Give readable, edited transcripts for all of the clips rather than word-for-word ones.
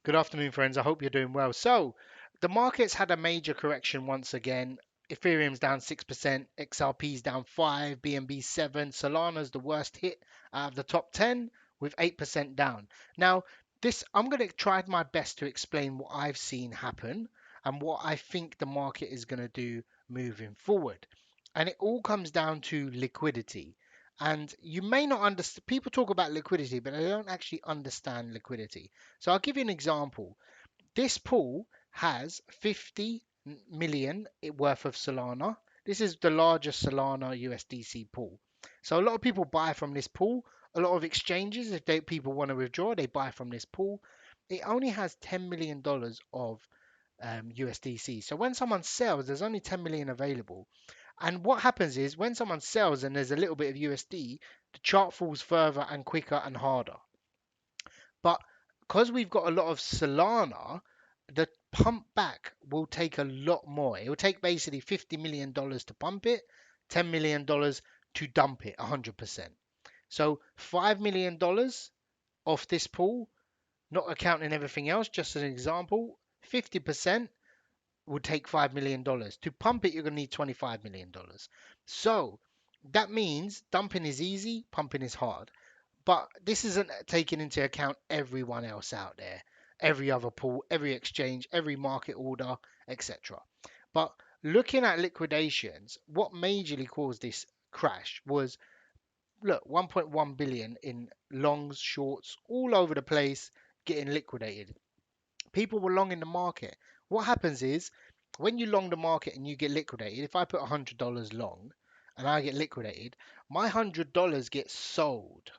Good afternoon, friends. I hope you're doing well. So, the markets had a major correction once again. Ethereum's down 6%, XRP's down 5, BNB 7, Solana's the worst hit out of the top 10 with 8% down. Now, this I'm going to try my best to explain what I've seen happen and what I think the market is going to do moving forward. And it all comes down to liquidity. And you may not understand, people talk about liquidity, but they don't actually understand liquidity. So I'll give you an example. This pool has 50 million worth of Solana. This is the largest Solana USDC pool. So a lot of people buy from this pool. A lot of exchanges, if people want to withdraw, they buy from this pool. It only has $10 million of USDC. So when someone sells, there's only 10 million available. And what happens is when someone sells and there's a little bit of USD, the chart falls further and quicker and harder. But because we've got a lot of Solana, the pump back will take a lot more. It will take basically $50 million to pump it, $10 million to dump it 100%. So $5 million off this pool, not accounting everything else, just as an example, 50% would take $5 million. To pump it, you're going to need $25 million. So that means dumping is easy, pumping is hard. But this isn't taking into account everyone else out there, every other pool, every exchange, every market order, etc. But looking at liquidations, what majorly caused this crash was look, 1.1 billion in longs, shorts, all over the place getting liquidated. People were long in the market. What happens is when you long the market and you get liquidated, if I put $100 long and I get liquidated, my $100 gets sold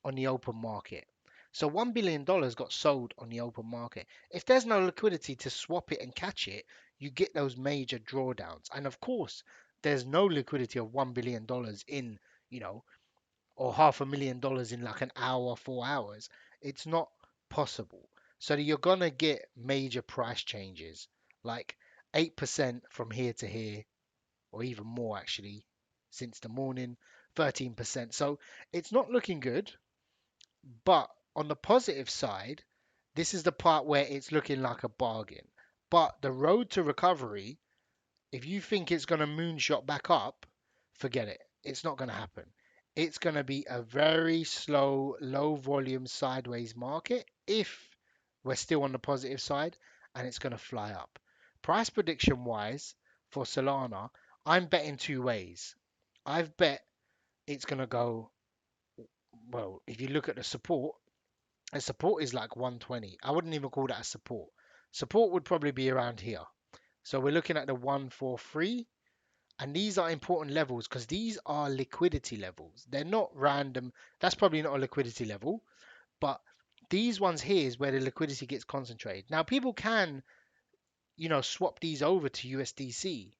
on the open market. So $1 billion got sold on the open market. If there's no liquidity to swap it and catch it, you get those major drawdowns. And of course, there's no liquidity of $1 billion in, you know, or $500,000 in like an hour, 4 hours. It's not possible. So you're gonna get major price changes, like 8% from here to here, or even more actually, since the morning, 13%. So it's not looking good. But on the positive side, this is the part where it's looking like a bargain. But the road to recovery, if you think it's going to moonshot back up, forget it. It's not going to happen. It's going to be a very slow, low volume sideways market if we're still on the positive side, and it's going to fly up. Price prediction wise for Solana, I'm betting two ways. I've bet it's going to go, well, if you look at the support, and support is like 120. I wouldn't even call that a support. Support would probably be around here. So we're looking at the 143, and these are important levels because these are liquidity levels. They're not random. That's probably not a liquidity level, but these ones here is where the liquidity gets concentrated. Now people can, swap these over to USDC,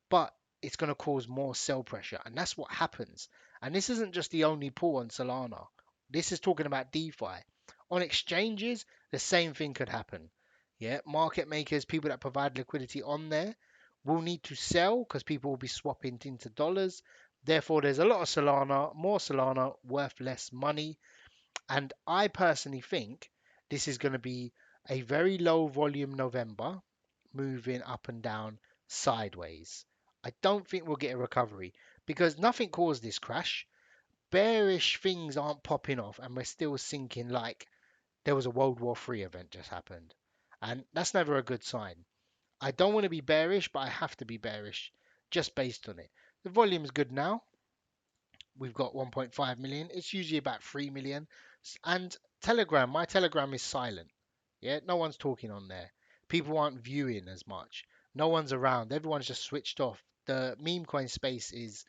but it's going to cause more sell pressure, and that's what happens. And this isn't just the only pool on Solana. This is talking about DeFi. On exchanges, the same thing could happen. Yeah, market makers, people that provide liquidity on there, will need to sell because people will be swapping into dollars. Therefore, there's a lot of Solana, more Solana worth less money. And I personally think this is going to be a very low volume November, moving up and down sideways. I don't think we'll get a recovery because nothing caused this crash. Bearish things aren't popping off, and we're still sinking like there was a World War III event just happened. And that's never a good sign. I don't want to be bearish, but I have to be bearish just based on it. The volume's good now. We've got 1.5 million. It's usually about 3 million. And Telegram, my Telegram is silent. Yeah, no one's talking on there. People aren't viewing as much. No one's around. Everyone's just switched off. The meme coin space is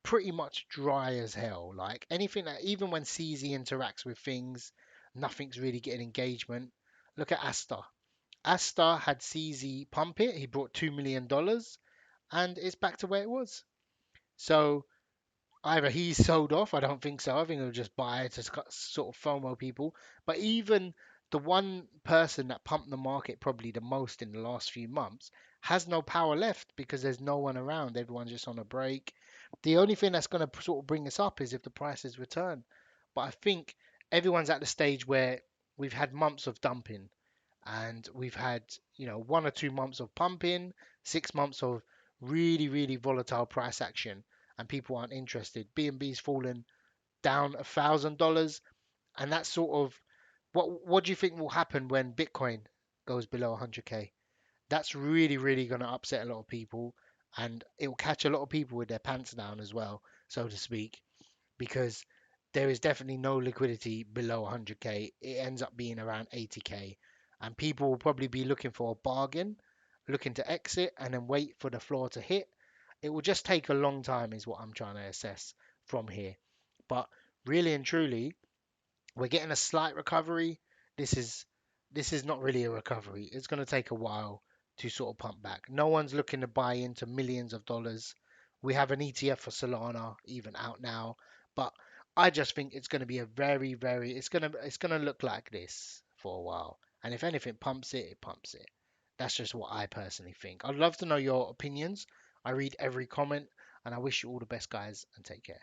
pretty much dry as hell. Like anything that, even when CZ interacts with things, nothing's really getting engagement. Look at Asta. Asta had CZ pump it. He brought $2 million, and it's back to where it was. So either he's sold off. I don't think so. I think he'll just buy it to sort of FOMO people. But even the one person that pumped the market probably the most in the last few months has no power left because there's no one around. Everyone's just on a break. The only thing that's going to sort of bring us up is if the prices return. But I think everyone's at the stage where we've had months of dumping, and we've had 1 or 2 months of pumping, 6 months of really really volatile price action, and people aren't interested. BNB's fallen down $1,000, and that's sort of what do you think will happen when Bitcoin goes below 100k? That's really really going to upset a lot of people, and it will catch a lot of people with their pants down as well, so to speak, because there is definitely no liquidity below 100k. It ends up being around 80k, and people will probably be looking for a bargain, looking to exit, and then wait for the floor to hit. It will just take a long time, is what I'm trying to assess from here. But really and truly, we're getting a slight recovery. This is this is not really a recovery. It's going to take a while to sort of pump back. No one's looking to buy into millions of dollars. We have an ETF for Solana even out now, but I just think it's going to be a very very it's going to look like this for a while. And if anything pumps it, it pumps it. That's just what I personally think. I'd love to know your opinions. I read every comment, and I wish you all the best, guys, and take care.